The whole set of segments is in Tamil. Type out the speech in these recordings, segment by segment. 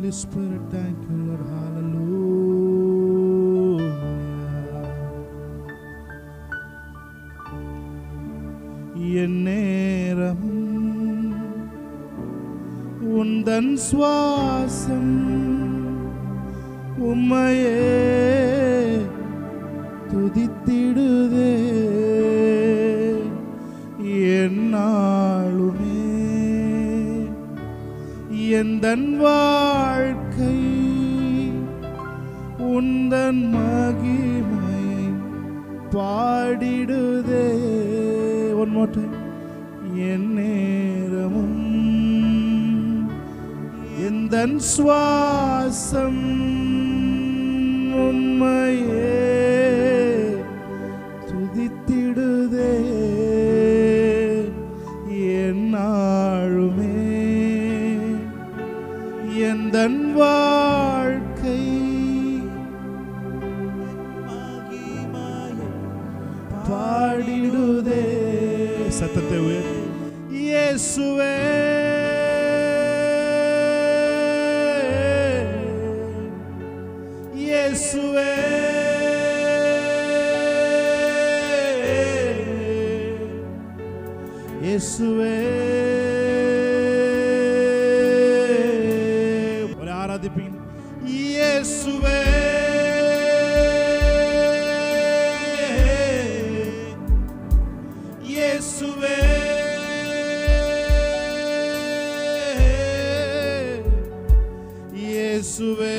Holy Spirit. Thank you, Lord. Hallelujah. எந்நேரமும் உந்தன் சுவாசம் உம்மையே துதித்திடுதே எந்நாளுமே எந்தன் வாழ்க்கை உந்தன் மகிமையை பாடிடுதே. One more time. எந்நேரமும் எந்தன் சுவாசம் உம்மையே துதித்திடுதே எந்நாளுமே எந்தன் வாழ்க்கை பாடிடுதே. சத்தத்தை உயர்த்தி இயேசுவே இயேசுவே இயேசுவே. ஒரு ஆராதிப்பீங்க. இயேசுவே இயேசுவே இயேசுவே.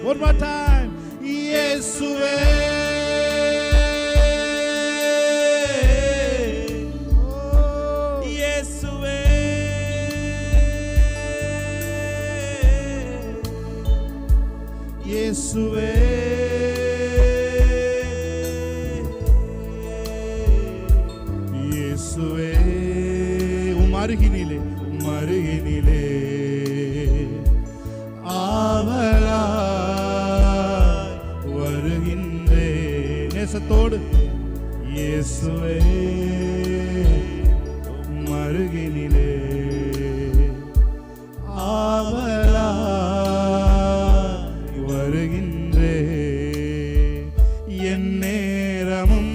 One more time. இயேசுவே இயேசுவே இயேசுவே இயேசுவே. அருகினிலே மருகினிலே ஆவலாய் வருகின்றே நேசத்தோடு. இயேசுவே மருகினிலே ஆவலாய் வருகின்றே எந்நேரமும்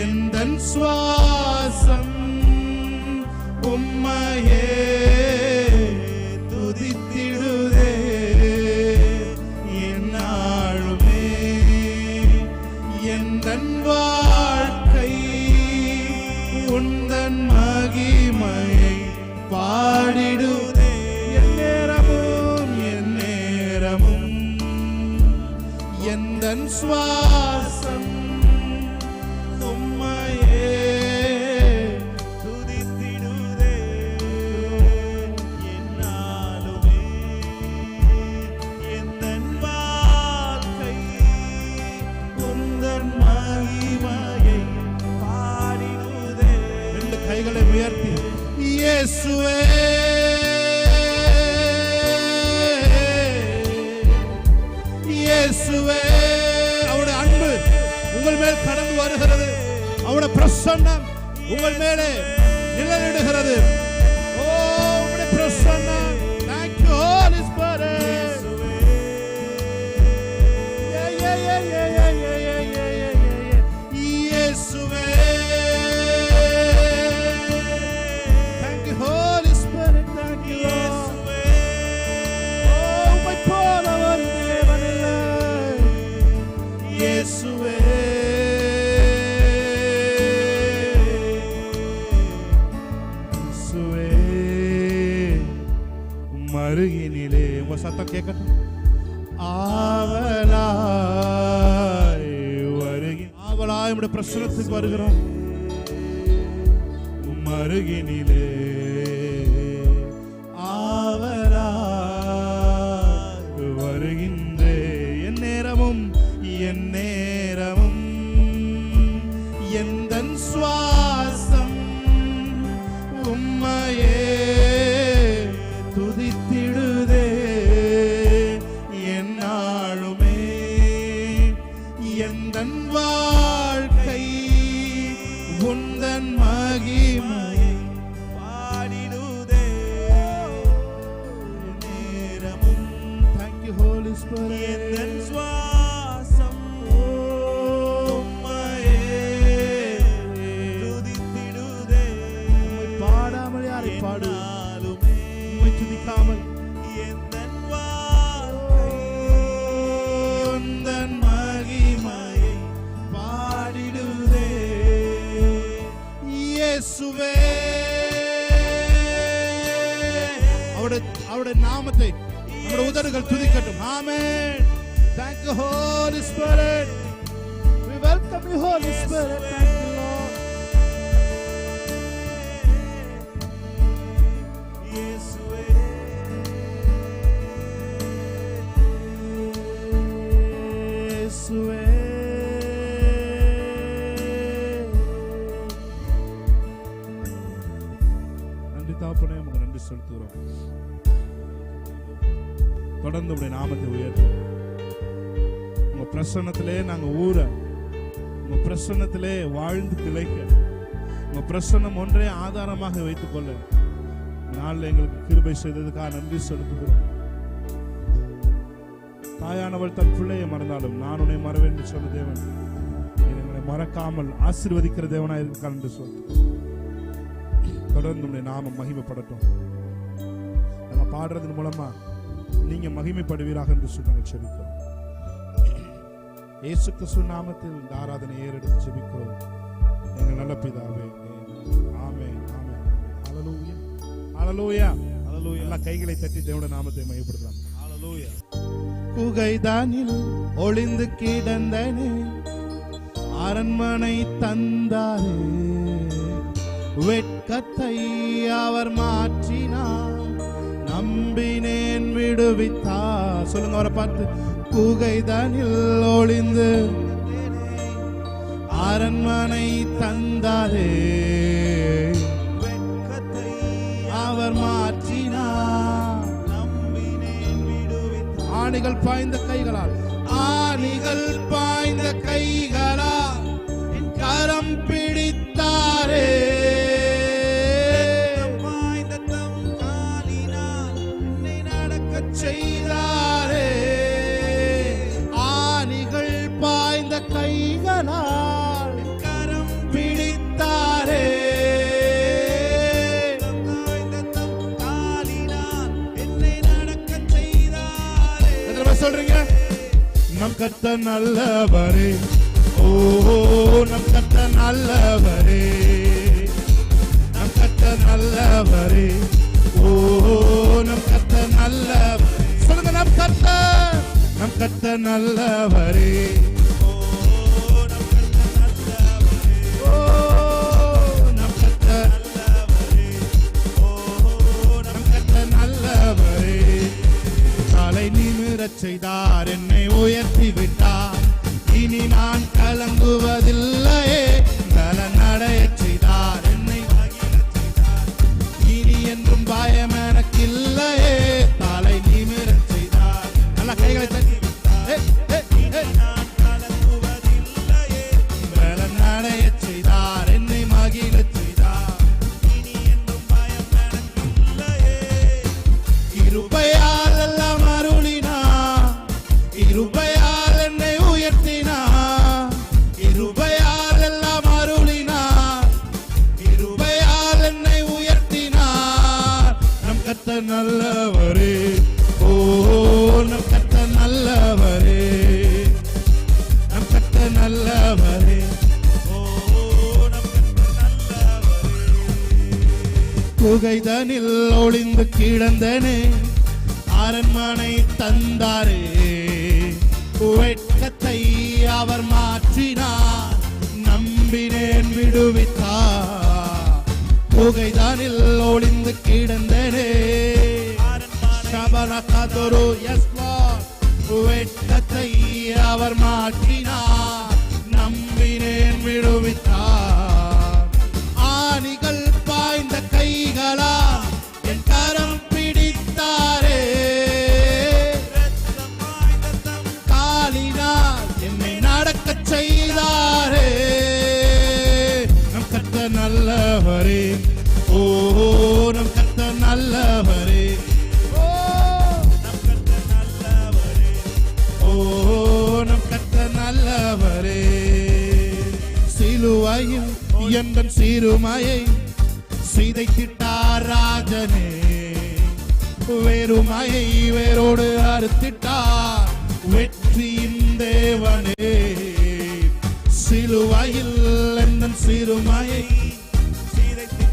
எந்தன் சுவாசம் உம்மையே துதித்திடுதே எந்நாளுமே எந்தன் வாழ்க்கை உந்தன் மகிமையை பாடிடுதே எந்நேரமும் எந்நேரமும் எந்தன் சுவாசம் உம்மையே கைகளை உயர்த்தி இயேசுவே இயேசுவே. அவருடைய அன்பு உங்கள் மேல் கடந்து வருகிறது. அவருடைய பிரசன்னம் உங்கள் மேலே நிழலிடுகிறது. ஓ உங்களுடைய பிரசன்னம். Thank you Holy Spirit. இயேசுவே இயேசுவே இயேசுவே மருகினிலே. உங்க சத்தம் கேட்கட்டும். ஆவலாய் வருகி ஆவலாய் உம்முடைய பிரசன்னத்துக்கு வருகிறோம். மருகினிலே ஆவலாய் வருகின்றே எந்நேரமும் எந்நேரமும் எந்தன் சுவாசம் உம்மையே துதித்திடுதே எந்நாளுமே எந்தன் வாழ்க்கை உந்தன் மகிமையை இயேசுவே அவருடைய நாமத்தை நம்முடைய உதடுகள் துதிக்கட்டும். ஆமென். Thank you Holy Spirit. We welcome you Holy Spirit. Thank you Lord. இயேசுவே இயேசுவே நன்றி தாப்பனே, உமக்கு நன்றி செலுத்துகிறோம். தொடர்ந்து உடைய நாமத்தை உயர்த்தும். உங்க பிரசன்னத்திலே நாங்க ஊற, உங்க பிரசன்னத்திலே வாழ்ந்து திளைக்க, உங்க பிரசன்னம் ஒன்றே ஆதாரமாக வைத்துக் கொள்ள நாளில் எங்களுக்கு கிருபை செய்ததுக்காக நன்றி செலுத்துகிறோம். தாயானவள் தன் பிள்ளையை மறந்தாலும் நான் உன்னை மறவேன் என்று சொன்ன தேவன் எங்களை மறக்காமல் ஆசீர்வதிக்கிற தேவனாய் இருக்கார் என்று சொல்லு. தொடர்ந்து உடைய நாமம் மகிமைப்படட்டும். நாங்க பாடுறதன் மூலமா நீங்க மகிமைப்படுவீராக என்று சொல்லி நாங்கள் செபிக்கிறோம். இயேசு கிறிஸ்து நாமத்தில் இந்த ஆராதனை ஏறெடுத்து செபிக்கிறோம் எங்கள் நல்ல பிதாவே. ஆமென் ஆமென். ஹல்லேலூயா ஹல்லேலூயா ஹல்லேலூயா. எல்லா கைகளை தட்டி தேவனுடைய நாமத்தை மகிமைப்படுத்தலாம். ஹல்லேலூயா. குகைதானில் ஒளிந்து கிடந்தனே அரண்மனை தந்தாரே, வெட்கத்தை அவர் மாற்றினார், நம்பினேன் விடுவித்தார். சொல்லுங்க அவரை பார்த்து. குகைதானில் ஒளிந்து அரண்மனை தந்தாரே, வெட்கத்தை அவர் மாற்றினார், நம்பினேன் விடுவித்தார். ஆணிகள் பாய்ந்த கைகளால், ஆணிகள் பாய்ந்த கைகளால் என் கரம் பிடித்தாரே, செய்தாரே. ஆணிகள் பாய்ந்த கைகளால் கரம் பிடித்தாரே, என்னை நடக்க செய்தாரே. சொல்றீங்க. நம் கர்த்தர் நல்லவரே, ஓ நம் கர்த்தர் நல்லவரே, நம் கர்த்தர் நல்லவரே, ஓ நம் கர்த்தர் நல்லவரே. சொல்லுங்க. நம் கர்த்தர், நம் கர்த்தர் நல்லவரே, ஓ நம் கர்த்தர் நல்லவரே, ஓ நம் கர்த்தர் நல்லவரே, ஓ நம் கர்த்தர் நல்லவரே. காலை நிமிரச் செய்தார், என்னை உயர்த்தி விட்டார், இனி நான் கலங்குவதில்லையே. தல நடையச் செய்தார், என்னை இனி என்றும் பயம் எனக்கில்லையே. தலை நிமிரச் செய்தார். நல்ல கைகளை தட்டி. நான் கலங்குவதில்லையே. தல நடையச் செய்தார், என்னை மகிழச் செய்தார், இனி என்றும் பயம் எனக்கில்லையே. கிருபையால் எல்லாம் அருளினார், கிருபையால் என்னை உயர்த்தினார், கிருபையால் எல்லாம் அருளினார், கிருபையால் என்னை உயர்த்தினார். நம் கர்த்தர் நல்லவரே, ஓ நம் கர்த்தர் நல்லவரே, நம் கர்த்தர் நல்லவரே, ஓ நம் கர்த்தர் நல்லவரே. குகைதனில் ஒளிந்து கிடந்தனே அரண்மனை தந்தாரே, வெட்கத்தை அவர் மாற்றினார், நம்பினேன் விடுவித்தார். குகைதானில் ஒளிந்து கிடந்தனே சபனகதொரு, எஸ் லார்ட், வெட்கத்தை அவர் மாற்றினார், நம்பினேன் விடுவித்தார். ஆணிகள் பாய்ந்த கைகளா என் கரம் பிடித்தாரே, காலினால் என்னை நடக்கச் செய்தாரே. நம் கர்த்தர் நல்லவரே, ஓ நம் கர்த்தர் நல்லவரே, ஓ நம் கர்த்தர் நல்லவரே, ஓ நம் கர்த்தர் நல்லவரே. சிலுவையில் எந்தன் சிறுமையை சிதைத்திட்டார் ராஜனே, வெறுமையை வேரோடு அறுத்திட்டார் வெற்றியின் தேவனே. சிலுவையில் எந்தன் சிறுமையை சிதைத்திட்டார்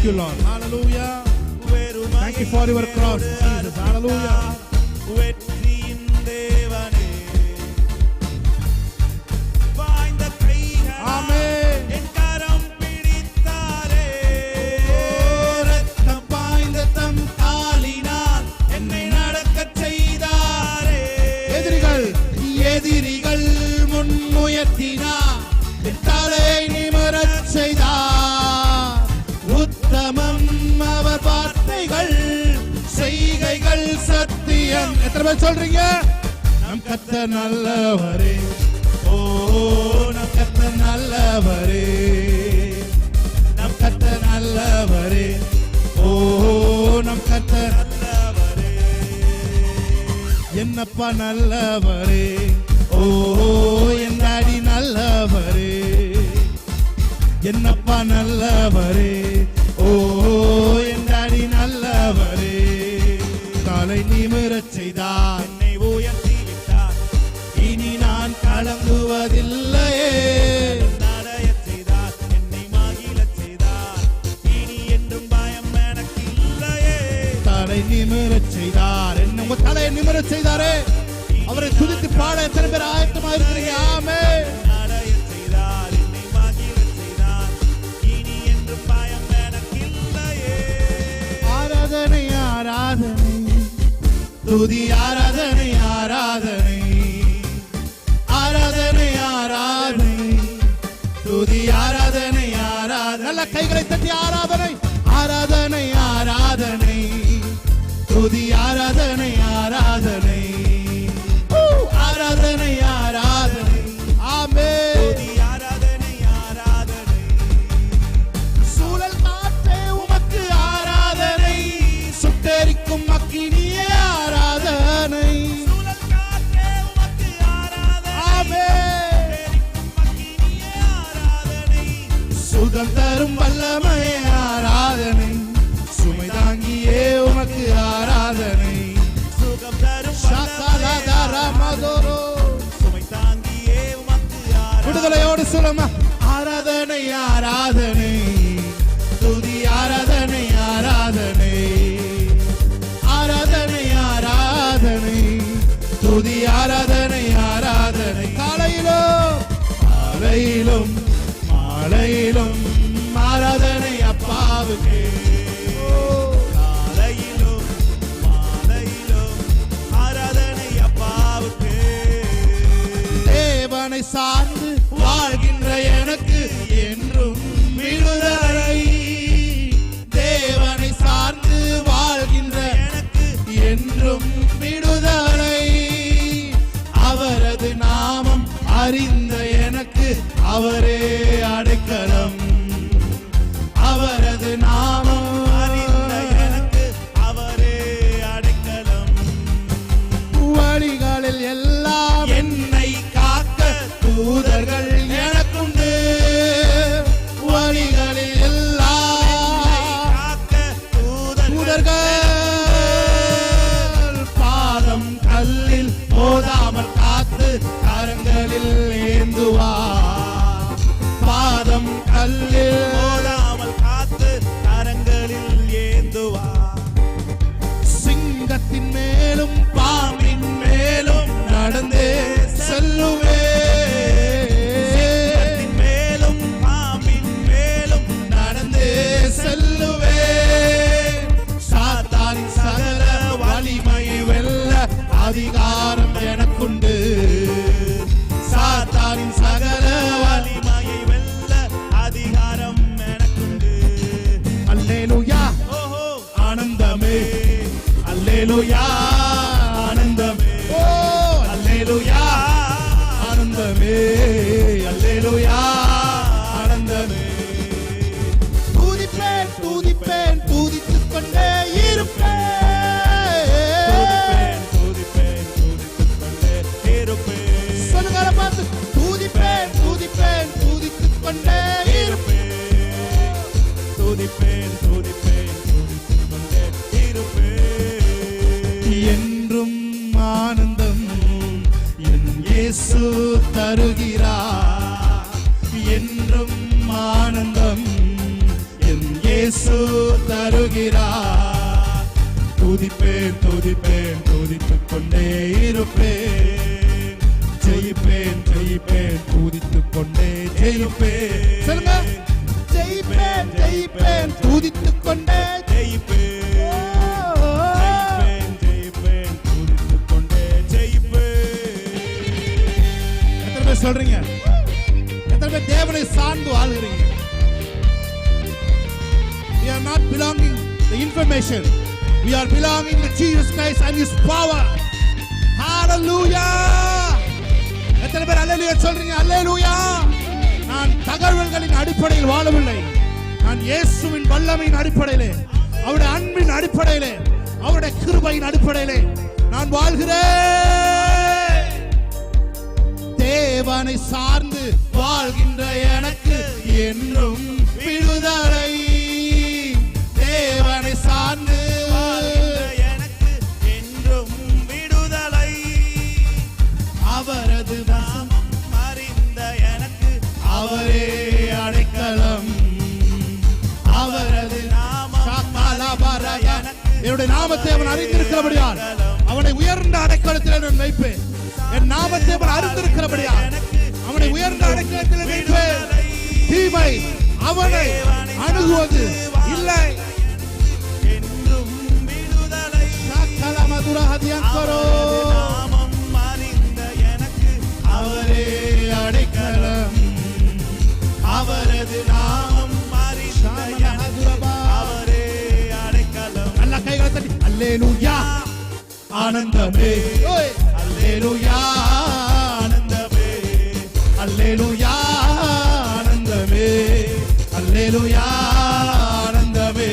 Thank you, Lord. Hallelujah. Thank you for your cross, Jesus. Hallelujah. வெற்றியின் தேவனே வாய்ந்த கைகளால் Amen. என் கரம் பிடித்தாரே ரத்தம் பாய்ந்த தம் காலினால் என்னை நடக்கச் செய்தாரே எதிரிகள் முன்முயர்த்தினார் என் தலை நிமிரச் செய்தார் உத்தமம் அவர் வார்த்தைகள் செய்கைகள் சத்தியம். எத்தனை பேர் சொல்றீங்க? நம் கர்த்தர் நல்லவரே. ஓ நம் கர்த்தர் நல்லவரே, நம் கர்த்தர் நல்லவரே. ஓ நம் கர்த்தர் நல்லவரே, என்னப்பா நல்லவரே. ஓ என் டாடி நல்லவரே. என்னப்பா நல்லவரே. ஓ என் டாடி நல்லவரே. தலை நிமிரச் செய்தார், என்னை உயர்த்தி விட்டார், இனி நான் கலங்குவதில்லையே. நடையச் செய்தார், என்னை மகிழச் செய்தார், இனி என்றும் பயம் எனக்கு இல்லையே. தலை நிமிரச் செய்தார். என்ன உங்க தலையை நிமிரச் செய்தாரே. அவரை துதித்து பாட எத்தனை பேர் ஆயத்தமா இருக்கிறீங்க? ஆமென். நடையச் செய்தார், என்னை மகிழச் செய்தார், இனி என்றும் பயம் எனக்கு இல்லையே. ஆராதனை ஆராதனை துதி ஆராதனை ஆராதனை ஆராதனை ஆராதனை துதி ஆராதனை ஆராதனை. நல்ல கைகளை தட்டி ஆராதனை ஆராதனை ஆராதனை துதி ஆராதனை ஆராதனை ஆராதனை ஆராதனை. ஆமென். துதி ஆராதனை ஆராதனை. சூழல் காற்றே உமக்கு ஆராதனை, சுட்டெரிக்கும் அக்கினியே ஆராதனை. சூழல் காற்றே உமக்கு ஆராதனை. ஆமென். எரிக்கும் அக்கினியே ஆராதனை. சுகம் தரும் வல்லமையே ஆராதனை, சுமை தாங்கியே உமக்கு ஆராதனை. சுகம் தரும் சகலதரமதோரோ. சுமை தாங்கியே உமக்கு ஆராதனை. விடுதலையோடு சொல்லுமா. ஆராதனை ஆராதனை துதி ஆராதனை ஆராதனை ஆராதனை ஆராதனை துதி ஆராதனை ஆராதனை. காலையிலும் மாலையிலும் மாலையிலும் ஆராதனை அப்பாவுக்கே. காலையிலும் மாலையிலும் ஆராதனை அப்பாவுக்கு. தேவனை சார்ந்து வாழ்கின்ற எனக்கு என்றும் விடுதலை. தேவனை சார்ந்து வாழ்கின்ற எனக்கு என்றும் விடுதலை. அவரது நாமம் அறிந்த எனக்கு அவரே அடைக்கலம். அவரது நாமம் அறிந்த எனக்கு அவரே அடைக்கலம். வழிகளில் எல்லாம் என்னை காக்க தூதர்கள் எனக்குண்டு. வழிகளில் எல்லாம் காக்க தூதர்கள் பாதம் கல்லில் மோதாமல் காத்து கரங்களில் ஏந்துவார். பாதம் கல்லில் போடாமல் காத்து கரங்களில் ஏந்துவார். சிங்கத்தின் மேலும் பாம்பின் மேலும் நடந்தே செல்லுவே. சிங்கத்தின் மேலும் பாம்பின் மேலும் நடந்தே செல்லுவே. சாத்தானின் சகல வலிமையை வெல்ல அதிகாரம் எனக்குண்டு. சாத்தானின் சகல வலிமையை வெல்ல அதிகாரம் எனக்குண்டு. அல்லேலூயா ஓஹோ ஆனந்தமே. அல்லேலூயா ஆனந்தமே. ஓ அல்லேலூயா ஆனந்தமே. அல்லேலூயா ஆனந்தமே. துதிப்பேன் துதிப்பேன் துதித்துக் கொண்டே இருப்பேன். துதிப்பேன் துதிப்பேன் துதித்துக் கொண்டே இருப்பேன். சொல்லுங்க பார்த்து. துதிப்பேன் துதிப்பேன் துதித்துக் கொண்டே இருப்பேன். துதிப்பேன் துதிப்பேன் துதித்துக் கொண்டே இருப்பேன். என்றும் ஆனந்தம் என் இயேசு தருகிறார். என்றும் ஆனந்தம் என் இயேசு இயேசு தருகிறார். துதிப்பேன் துதிப்பேன் துதித்துக் கொண்டே இருப்பேன். ஜெயிப்பேன் ஜெயிப்பேன் துதித்துக் கொண்டே ஜெயிப்பேன். சொல்லுங்க, ஜெயிப்பேன் ஜெயிப்பேன் துதித்துக் கொண்டே ஜெயிப்பேன் ஜெயிப்பேன் துதித்துக் கொண்டே ஜெயிப்பேன். எத்தனை பேர் சொல்றீங்க? எத்தனை பேர் தேவனை சார்ந்து வாழ்கிறீங்க? We are not belonging to information. We are belonging to Jesus Christ and His power. Hallelujah. எத்தனை பேர் அல்லேலூயா சொல்றீங்க? அல்லேலூயா. நான் தகவல்களின் அடிப்படையில் வாழவில்லை. நான் இயேசுவின் வல்லமையின் அடிப்படையிலே, அவருடைய அன்பின் அடிப்படையிலே, அவருடைய கிருபையின் அடிப்படையிலே நான் வாழ்கிறேன். தேவனை சார்ந்து வாழ்கின்ற எனக்கு என்றும் விடுதலை. தேவனை சார்ந்து எனக்கு என்றும் விடுதலை. அவரது நாமம் அறிந்த எனக்கு அவரே அடைக்கலம். அவரது என்னுடைய நாமத்தை அவன் அறிந்திருக்கிறபடியால் அவனை உயர்ந்த அடைக்கலத்தில் நான் வைப்பேன். என் நாமத்தை அவன் அறிந்திருக்கிறபடியால் அவனை உயர்ந்த அடைக்கலத்தில் வைப்பேன். தீமை அவனை அணுகுவது இல்லை. என்றும் விடுதலை. நாமம் அறிந்த எனக்கு அவரே அடைக்கலம். அவரது நாமம் அறிந்த எனக்கு அவரே அடைக்கலம். நல்ல கைகளை தட்டி அல்லேலூயா ஆனந்தமே. அல்லேலூயா ஆனந்தமே. அல்லேலூயா ஆனந்தமே. அல்லேலூயா ஆனந்தமே.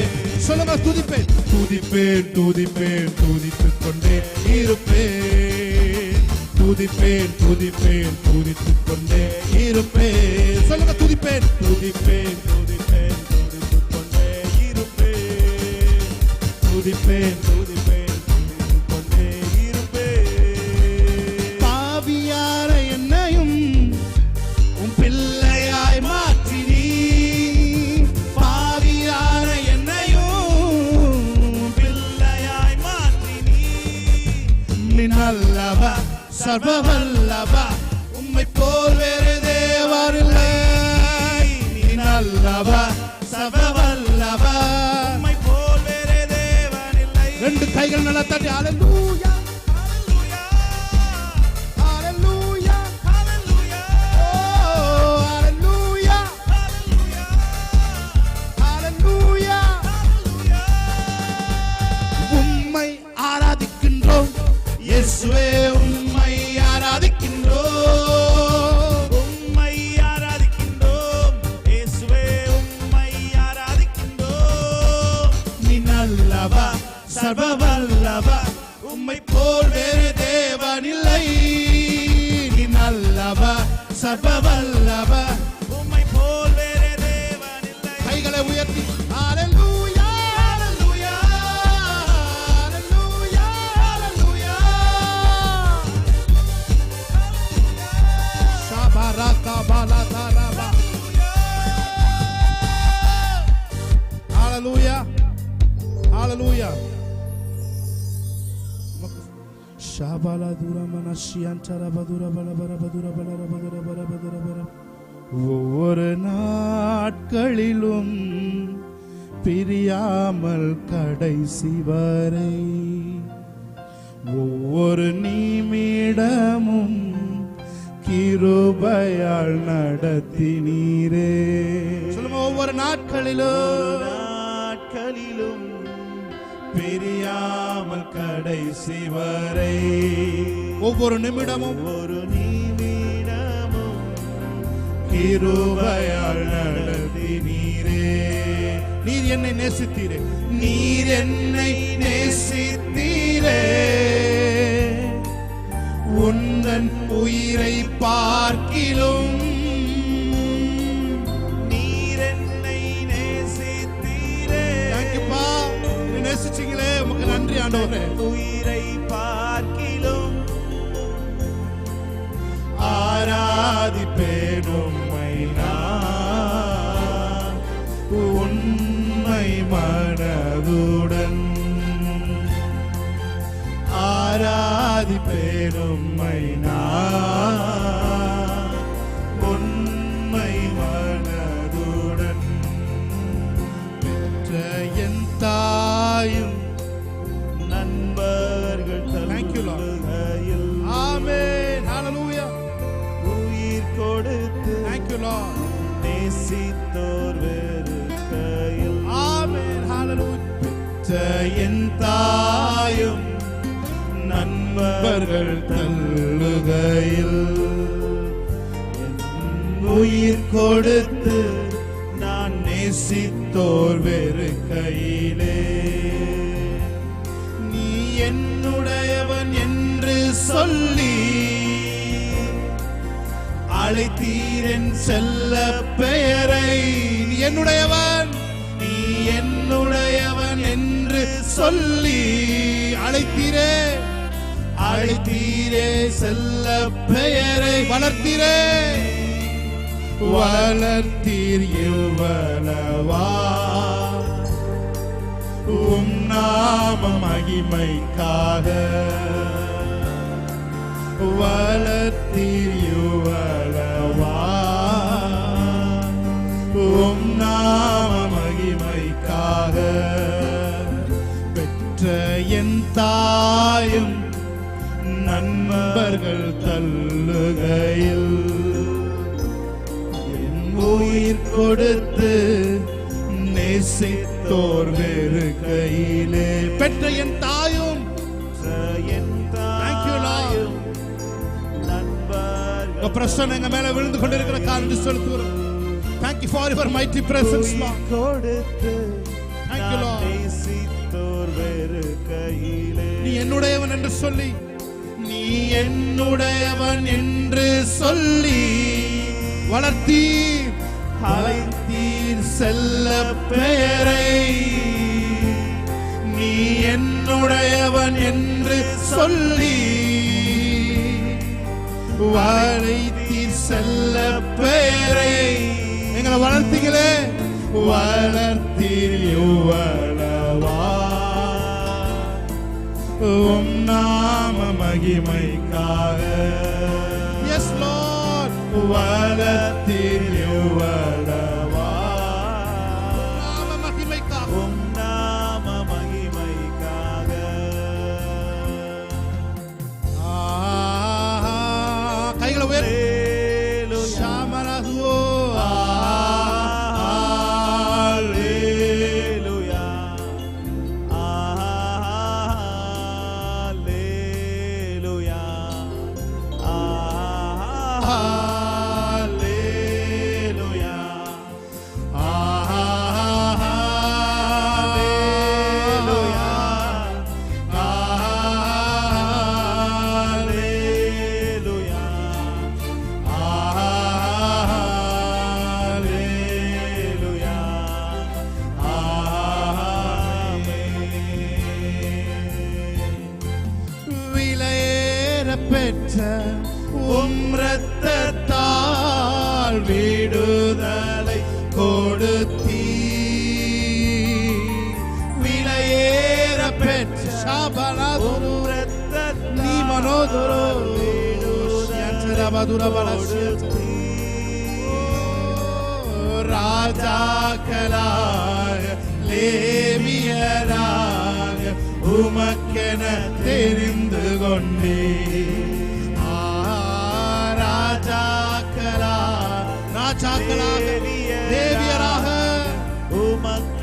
சொல்லுங்க, துதிப்பேன் துதிப்பேன் துதிப்பேன் துதித்துக் கொண்டே இருப்பேன். துதிப்பேன் துதிப்பேன் துதித்துக் கொண்டே இருப்பேன். சொல்லுங்க, துதிப்பேன் துதிப்பேன் துதிப்பேன் துதித்துக் கொண்டே இருப்பேன். துதிப்பேன் துதிப்பேன் துதித்துக் கொண்டே இருப்பேன். பாவியான என்னையும் உன் பிள்ளையாய் மாற்றி நீ. பாவியான என்னையும் பிள்ளையாய் மாற்றி நீ நல்லவா சர்வவல்லவா, உம்மை போல் வேறு தேவரில்லை. நீ நல்லவா சர்வவல்லவா, உம்மை போல் வேறே தேவனில்லை. ரெண்டு கைகள் நல்லா தட்டி அல்லேலூயா ஹல்லேலூயா அல்லேலூயா ஹல்லேலூயா அல்லேலூயா அல்லேலூயா. உம்மை ஆராதிக்கின்றோம் இயேசுவே, உம்மை ஆராதிக்கின்றோம். உம்மை ஆராதிக்கின்றோம் இயேசுவே, உம்மை ஆராதிக்கின்றோம். நீ நல்லவா சர்வவல்லவா, உம்மை போல் வேறு தேவனில்லை. நீ நல்லவா சர்வவல்லவா, உம்மை போல் வேறே தேவனில்லை. கைகளை உயர்த்தி அல்லேலூயா அல்லேலூயா அல்லேலூயா அல்லேலூயா. ஷாபராகா பாலாதாரபா. அல்லேலூயா அல்லேலூயா. ஷாபாலா துரமன ஷியந்தர பதுர பல பர பதுர பல பதுர பர பதுர பர. ஒவ்வொரு நாட்களிலும் பிரியாமல் கடைசி வரை, ஒவ்வொரு நிமிடமும் கிருபையால் நடத்தினீரே. சொல்லுங்க, ஒவ்வொரு நாட்களிலும் நாட்களிலும் பிரியாமல் கடைசி வரை, ஒவ்வொரு நிமிடமும் ஒரு நிமிடமும் கிருபையால் நடத்தினீரே. நீர் என்னை நேசித்தீரே, நீர் என்னை நேசித்தீரே. உந்தன் உயிரை பார்க்கிலும் நீர் என்னை நேசித்தீரே. தேங்க்யூப்பா, நீ நேசிச்சீங்களே, உமக்கு நன்றி ஆண்டவரே. உயிரை பார்க்கிலும் ஆராதிப்பேன் உம்மை நான், உண்மை ஆராதிப்பேன் உம்மை நான் உண்மை மனதுடன். பெற்ற என் தாயும் நண்பர்கள் Thank you, Lord. தள்ளுகையில் ஆமென். ஹalleluya. உயிர் கொடுத்து Thank you, Lord. நேசித்தோர் வெறுக்கையில் ஆமென். ஹalleluya. பெற்ற என் தாயும் நண்பர்கள் தள்ளுகையில் உயிர் கொடுத்து நான் நேசித்தோர் வெறுக்கையிலே நீ என்னுடையவன் என்று சொல்லி அழைத்தீரன் செல்ல பெயரை. நீ என்னுடையவன், நீ என்னுடையவன் என்று சொல்லி அழைத்தீரே, அழைத்தீரே செல்ல பெயரை. வளர்த்தீரே, வளர்த்தீர் இவ்வளவா உம் நாம மகிமைக்காக. வளர்த்தீர் இவ்வளவா உம் நாம மகிமைக்காக. பெற்ற என் தாயும் நண்பர்கள் தள்ளுகையில் என் உயிர் கொடுத்து நேசித்தோர் வெறுக்கையிலே. பெற்ற என் தாயும் என் Thank you, Lord. தாயும் நண்பர்கள் பிரசன்னம் எங்க மேல விழுந்து கொண்டிருக்கிற காரணத்தை செலுத்துகிறோம். Thank you for your mighty presence, Lord. கொடுத்து Thank you, Lord. நேசித்தோர் வெறுக்கையிலே நீ என்னுடையவன் என்று சொல்லி, நீ என்னுடையவன் என்று சொல்லி வளர்த்தீர், அழைத்தீர் செல்ல பெயரை. நீ என்னுடையவன் என்று சொல்லி வளைத்தீர் செல்ல பெயரை. எங்களை வளர்த்தீங்களே, வளர்த்தீர் யுவளவா உம் நாம மகிமைக்காக. எஸ் லார்ட், வளர்த்தீர் யுவளவா நாம மகிமைக்காக. உம் நாம மகிமைக்காக கைகளை உயர்த்தி Hallelujah. ஷாமரதுவோ. Hallelujah. பெற்ற உம் இரத்தத்தால் விடுதலை கொடுத்தீ. விலையேற பெற்ற ஷாபலாதுரு நீ மனோதுரு ராஜாக்களாக லேவியராக உமக்கென தெரிந்து கொண்டே. ராஜாக்களாக லேவியராக உமக்கு